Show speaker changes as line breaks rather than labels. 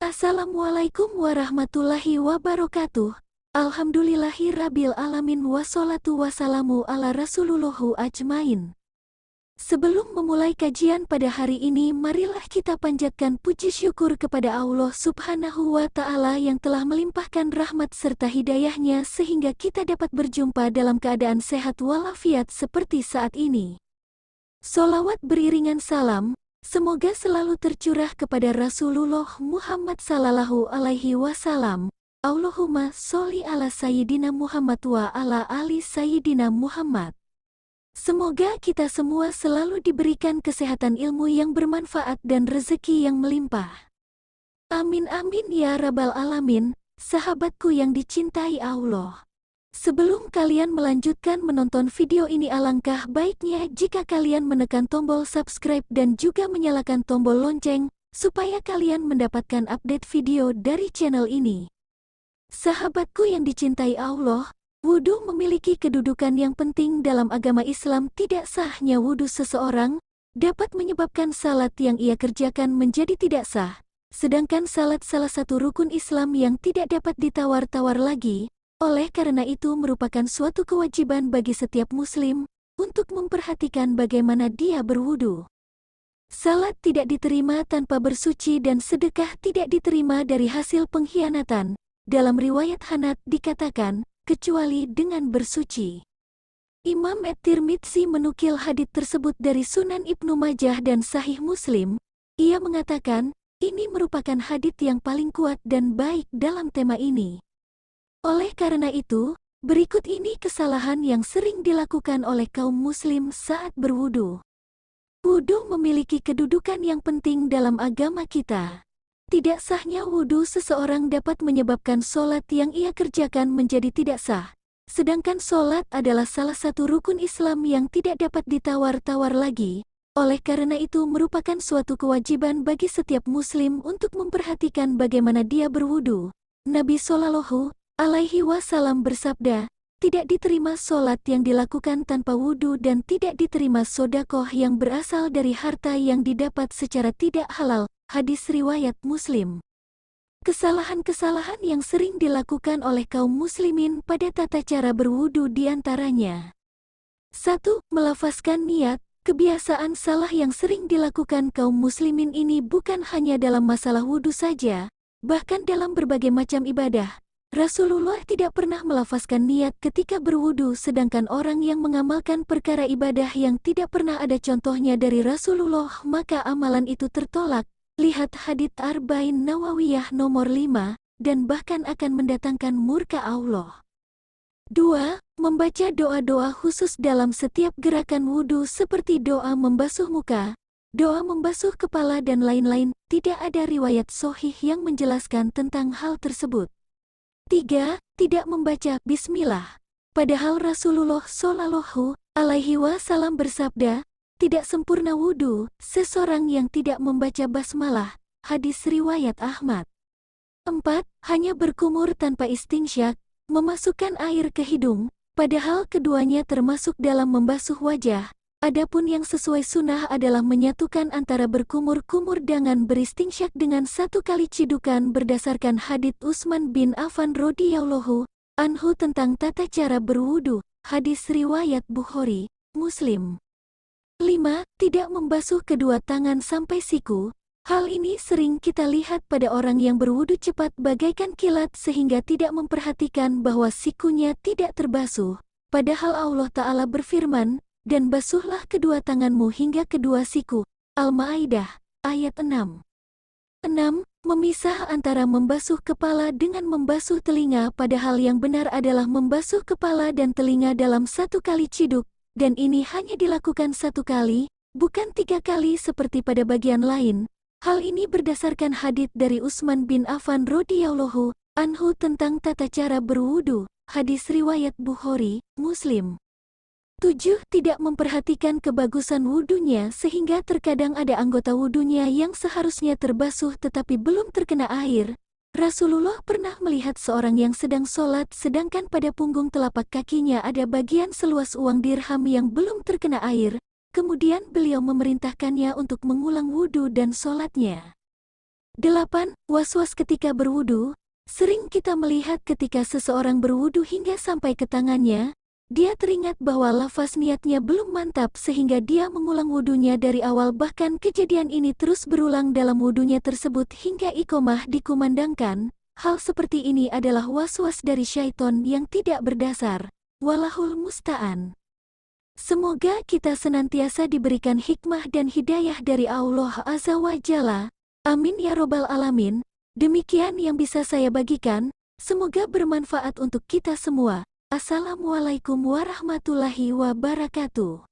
Assalamualaikum warahmatullahi wabarakatuh. Alhamdulillahirabbil alamin wassalatu wassalamu ala rasulullahu ajmain. Sebelum memulai kajian pada hari ini, marilah kita panjatkan puji syukur kepada Allah Subhanahu wa Ta'ala yang telah melimpahkan rahmat serta hidayahnya sehingga kita dapat berjumpa dalam keadaan sehat walafiat seperti saat ini. Sholawat beriringan salam semoga selalu tercurah kepada Rasulullah Muhammad sallallahu alaihi wasallam. Allahumma sholli ala Sayyidina Muhammad wa ala ali Sayyidina Muhammad. Semoga kita semua selalu diberikan kesehatan ilmu yang bermanfaat dan rezeki yang melimpah. Amin amin ya rabbal alamin, sahabatku yang dicintai Allah. Sebelum kalian melanjutkan menonton video ini, alangkah baiknya jika kalian menekan tombol subscribe dan juga menyalakan tombol lonceng, supaya kalian mendapatkan update video dari channel ini. Sahabatku yang dicintai Allah, wudu memiliki kedudukan yang penting dalam agama Islam. Tidak sahnya wudu seseorang dapat menyebabkan salat yang ia kerjakan menjadi tidak sah. Sedangkan salat salah satu rukun Islam yang tidak dapat ditawar-tawar lagi. Oleh karena itu merupakan suatu kewajiban bagi setiap muslim untuk memperhatikan bagaimana dia berwudu. Salat tidak diterima tanpa bersuci dan sedekah tidak diterima dari hasil pengkhianatan. Dalam riwayat Hanad dikatakan, kecuali dengan bersuci. Imam At-Tirmidzi menukil hadits tersebut dari Sunan Ibnu Majah dan Sahih Muslim. Ia mengatakan, ini merupakan hadits yang paling kuat dan baik dalam tema ini. Oleh karena itu, berikut ini kesalahan yang sering dilakukan oleh kaum muslim saat berwudu. Wudu memiliki kedudukan yang penting dalam agama kita. Tidak sahnya wudu seseorang dapat menyebabkan sholat yang ia kerjakan menjadi tidak sah. Sedangkan sholat adalah salah satu rukun Islam yang tidak dapat ditawar-tawar lagi. Oleh karena itu merupakan suatu kewajiban bagi setiap muslim untuk memperhatikan bagaimana dia berwudu. Nabi Shallallahu alaihi wasallam bersabda, tidak diterima sholat yang dilakukan tanpa wudu dan tidak diterima sodakoh yang berasal dari harta yang didapat secara tidak halal. Hadis riwayat Muslim. Kesalahan-kesalahan yang sering dilakukan oleh kaum muslimin pada tata cara berwudu diantaranya. 1. Melafazkan niat. Kebiasaan salah yang sering dilakukan kaum muslimin ini bukan hanya dalam masalah wudu saja, bahkan dalam berbagai macam ibadah. Rasulullah tidak pernah melafazkan niat ketika berwudu, sedangkan orang yang mengamalkan perkara ibadah yang tidak pernah ada contohnya dari Rasulullah, maka amalan itu tertolak. Lihat hadits Arba'in Nawawiyah nomor 5, dan bahkan akan mendatangkan murka Allah. 2. Membaca doa-doa khusus dalam setiap gerakan wudu seperti doa membasuh muka, doa membasuh kepala dan lain-lain. Tidak ada riwayat sahih yang menjelaskan tentang hal tersebut. 3. Tidak membaca bismillah. Padahal Rasulullah Shallallahu alaihi wasallam bersabda, tidak sempurna wudu seseorang yang tidak membaca basmalah. Hadis riwayat Ahmad. 4. Hanya berkumur tanpa istinsyak, memasukkan air ke hidung, padahal keduanya termasuk dalam membasuh wajah. Adapun yang sesuai sunnah adalah menyatukan antara berkumur-kumur dengan beristinsyak dengan satu kali cidukan berdasarkan hadits Utsman bin Affan radhiyallahu anhu tentang tata cara berwudu. Hadis riwayat Bukhari, Muslim. 5. Tidak membasuh kedua tangan sampai siku. Hal ini sering kita lihat pada orang yang berwudu cepat bagaikan kilat sehingga tidak memperhatikan bahwa sikunya tidak terbasuh. Padahal Allah Ta'ala berfirman, dan basuhlah kedua tanganmu hingga kedua siku. Al-Ma'idah, ayat 6. 6. Memisah antara membasuh kepala dengan membasuh telinga, padahal yang benar adalah membasuh kepala dan telinga dalam satu kali ciduk. Dan ini hanya dilakukan satu kali, bukan 3 kali seperti pada bagian lain. Hal ini berdasarkan hadits dari Utsman bin Affan radhiyallahu anhu tentang tata cara berwudu. Hadis riwayat Bukhari, Muslim. 7. Tidak memperhatikan kebagusan wudunya sehingga terkadang ada anggota wudunya yang seharusnya terbasuh tetapi belum terkena air. Rasulullah pernah melihat seorang yang sedang sholat sedangkan pada punggung telapak kakinya ada bagian seluas uang dirham yang belum terkena air. Kemudian beliau memerintahkannya untuk mengulang wudhu dan sholatnya. 8. Was-was ketika berwudhu. Sering kita melihat ketika seseorang berwudhu hingga sampai ke tangannya, dia teringat bahwa lafaz niatnya belum mantap sehingga dia mengulang wudhunya dari awal, bahkan kejadian ini terus berulang dalam wudhunya tersebut hingga iqomah dikumandangkan. Hal seperti ini adalah was-was dari syaiton yang tidak berdasar. Wallahul musta'an. Semoga kita senantiasa diberikan hikmah dan hidayah dari Allah Azza wa Jalla. Amin ya robbal alamin. Demikian yang bisa saya bagikan, semoga bermanfaat untuk kita semua. Assalamualaikum warahmatullahi wabarakatuh.